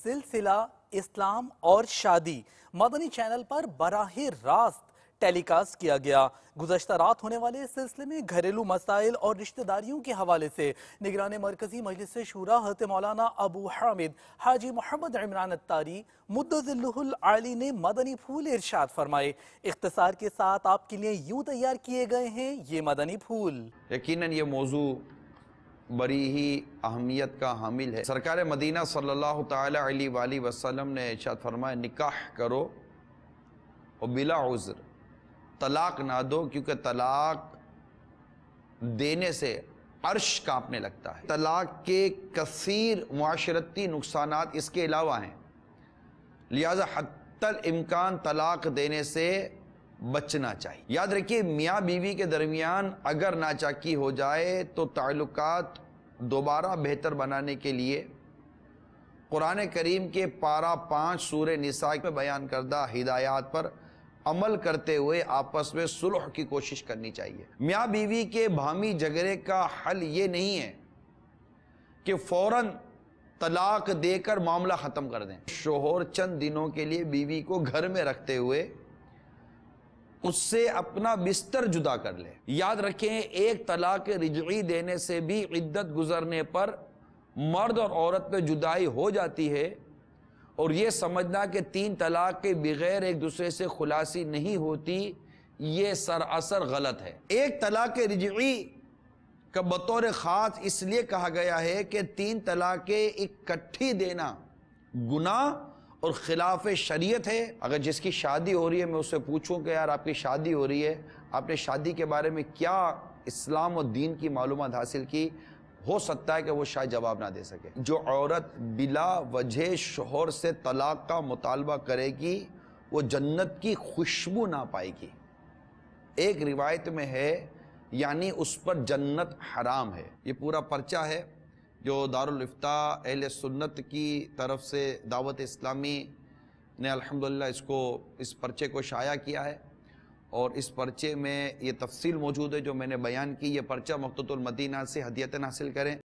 سلسلہ اسلام اور شادی مدنی چینل پر براہ راست ٹیلی کاسٹ کیا گیا۔ گزشتہ رات ہونے والے اس سلسلے میں گھریلو مسائل اور رشتہ داریوں کے حوالے سے نگران مرکزی مجلس شورا حضرت مولانا ابو حامد حاجی محمد عمران الطاری مدظلہ العالی نے مدنی پھول ارشاد فرمائے۔ اختصار کے ساتھ آپ کے لیے یوں تیار کیے گئے ہیں یہ مدنی پھول۔ یقیناً یہ موضوع بڑی ہی اہمیت کا حامل ہے۔ سرکار مدینہ صلی اللہ تعالی علیہ وآلہ وسلم نے ارشاد فرمایا نکاح کرو اور بلا عذر طلاق نہ دو، کیونکہ طلاق دینے سے عرش کانپنے لگتا ہے۔ طلاق کے کثیر معاشرتی نقصانات اس کے علاوہ ہیں، لہذا حتی الامکان طلاق دینے سے بچنا چاہیے۔ یاد رکھیے میاں بیوی کے درمیان اگر ناچاکی ہو جائے تو تعلقات دوبارہ بہتر بنانے کے لیے قرآن کریم کے پارہ 5 سورہ نساء میں بیان کردہ ہدایات پر عمل کرتے ہوئے آپس میں صلح کی کوشش کرنی چاہیے۔ میاں بیوی کے باہمی جھگڑے کا حل یہ نہیں ہے کہ فوراً طلاق دے کر معاملہ ختم کر دیں۔ شوہر چند دنوں کے لیے بیوی کو گھر میں رکھتے ہوئے اس سے اپنا بستر جدا کر لے۔ یاد رکھیں ایک طلاق رجعی دینے سے بھی عدت گزرنے پر مرد اور عورت میں جدائی ہو جاتی ہے، اور یہ سمجھنا کہ 3 طلاق کے بغیر ایک دوسرے سے خلاصی نہیں ہوتی، یہ سراسر غلط ہے۔ ایک طلاق رجعی کا بطور خاص اس لیے کہا گیا ہے کہ 3 طلاقیں اکٹھی دینا گناہ اور خلاف شریعت ہے۔ اگر جس کی شادی ہو رہی ہے میں اس سے پوچھوں کہ یار آپ کی شادی ہو رہی ہے، آپ نے شادی کے بارے میں کیا اسلام اور دین کی معلومات حاصل کی، ہو سکتا ہے کہ وہ شاید جواب نہ دے سکے۔ جو عورت بلا وجہ شوہر سے طلاق کا مطالبہ کرے گی وہ جنت کی خوشبو نہ پائے گی۔ ایک روایت میں ہے یعنی اس پر جنت حرام ہے۔ یہ پورا پرچہ ہے جو دارالافتاء اہل سنت کی طرف سے دعوت اسلامی نے الحمدللہ اس پرچے کو شائع کیا ہے، اور اس پرچے میں یہ تفصیل موجود ہے جو میں نے بیان کی۔ یہ پرچہ مقتۃ المدینہ سے ہدیتاً حاصل کریں۔